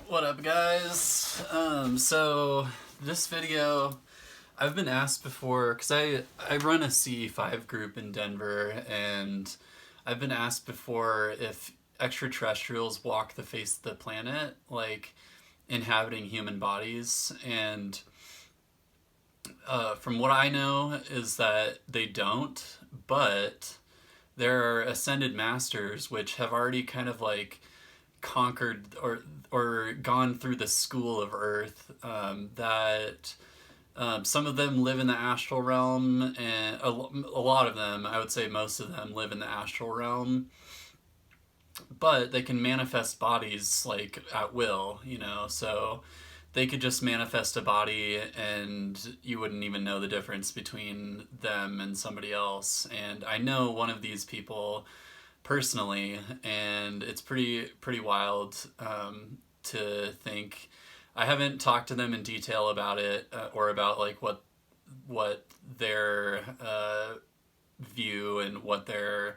What up, guys? So this video, I've been asked before, because I run a CE5 group in Denver, and I've been asked before if extraterrestrials walk the face of the planet, like inhabiting human bodies, and from what I know is that they don't, but there are ascended masters which have already kind of like conquered or gone through the school of Earth. That some of them live in the astral realm, and a lot of them, I would say most of them, live in the astral realm. But they can manifest bodies like at will, so they could just manifest a body and you wouldn't even know the difference between them and somebody else. And I know one of these people personally, and it's pretty wild to think. I haven't talked to them in detail about it, or about like what their view and what their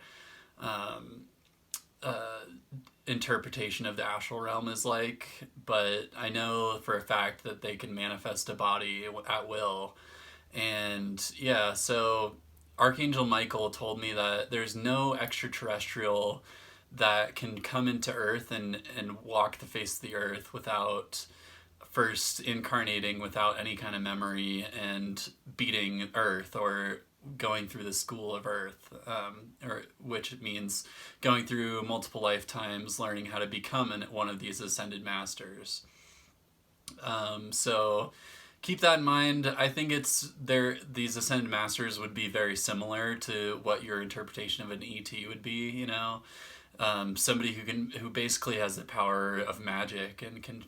um, uh, interpretation of the astral realm is like. But I know for a fact that they can manifest a body at will. And yeah, so Archangel Michael told me that there's no extraterrestrial that can come into Earth and walk the face of the Earth without first incarnating without any kind of memory and beating Earth, or going through the school of Earth, or which means going through multiple lifetimes, learning how to become one of these ascended masters. So keep that in mind. I think it's there. These ascended masters would be very similar to what your interpretation of an ET would be. Somebody who basically has the power of magic and can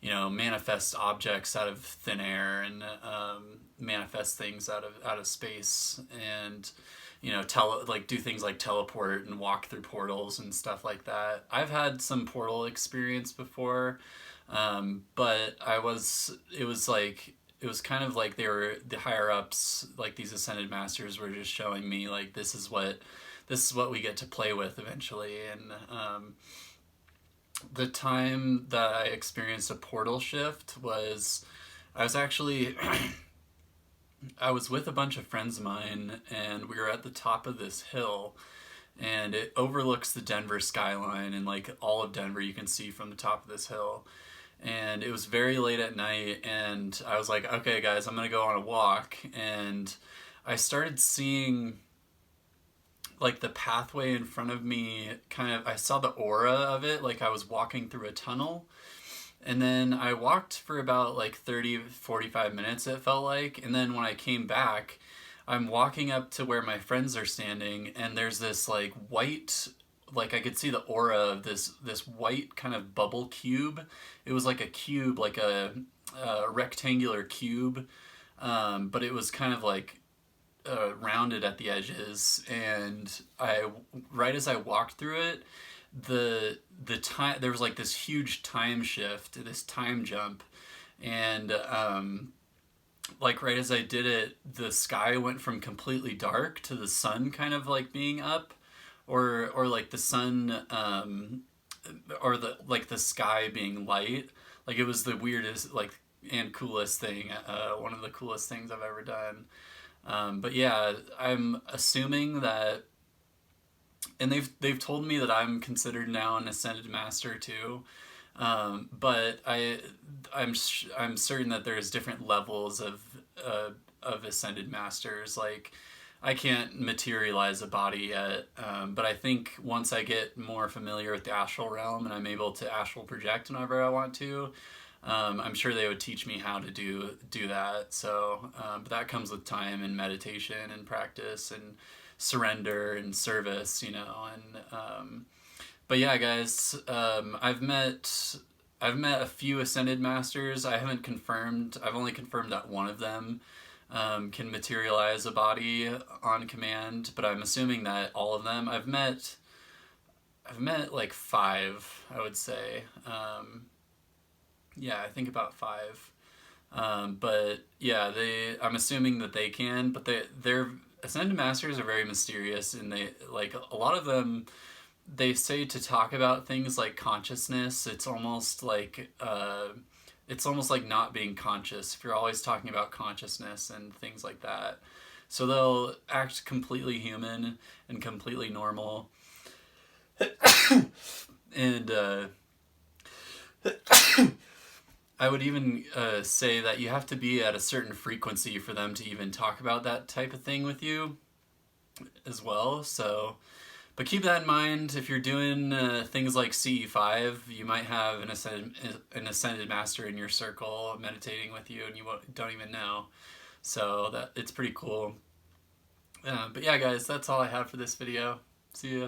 manifest objects out of thin air, and manifest things out of space, and do things like teleport and walk through portals and stuff like that. I've had some portal experience before, but it was kind of like they were the higher ups, like these ascended masters were just showing me like this is what we get to play with eventually. And the time that I experienced a portal shift was, I was actually I was with a bunch of friends of mine, and we were at the top of this hill, and it overlooks the Denver skyline, and like all of Denver you can see from the top of this hill. And it was very late at night, and I was like, okay guys, I'm gonna go on a walk. And I started seeing like the pathway in front of me, kind of, I saw the aura of it, like I was walking through a tunnel. And then I walked for about like 30-45 minutes, it felt like. And then when I came back, I'm walking up to where my friends are standing, and there's this like white, like I could see the aura of this white kind of bubble cube. It was like a cube, like a rectangular cube, but it was kind of like rounded at the edges. And right as I walked through it, the time, there was like this huge time shift, this time jump. And like right as I did it, the sky went from completely dark to the sun kind of like being up, or like the sun, or the sky being light. Like it was the weirdest, like, and coolest thing, one of the coolest things I've ever done. But yeah, I'm assuming that, and they've told me that I'm considered now an ascended master too. But I'm certain that there's different levels of ascended masters. Like, I can't materialize a body yet, but I think once I get more familiar with the astral realm and I'm able to astral project whenever I want to, I'm sure they would teach me how to do that. So, but that comes with time and meditation and practice and surrender and service, and but yeah, guys, I've met a few ascended masters. I haven't confirmed. I've only confirmed that one of them can materialize a body on command, but I'm assuming that all of them. I've met like five, I would say. Yeah, I think about five. But yeah, I'm assuming that they can, but their ascended masters are very mysterious, and they, like, a lot of them they say to talk about things like consciousness, it's almost like not being conscious if you're always talking about consciousness and things like that. So they'll act completely human and completely normal. And I would even say that you have to be at a certain frequency for them to even talk about that type of thing with you as well. So, but keep that in mind. If you're doing things like CE5, you might have an ascended master in your circle meditating with you, and you don't even know. So it's pretty cool. But yeah, guys, that's all I have for this video. See ya.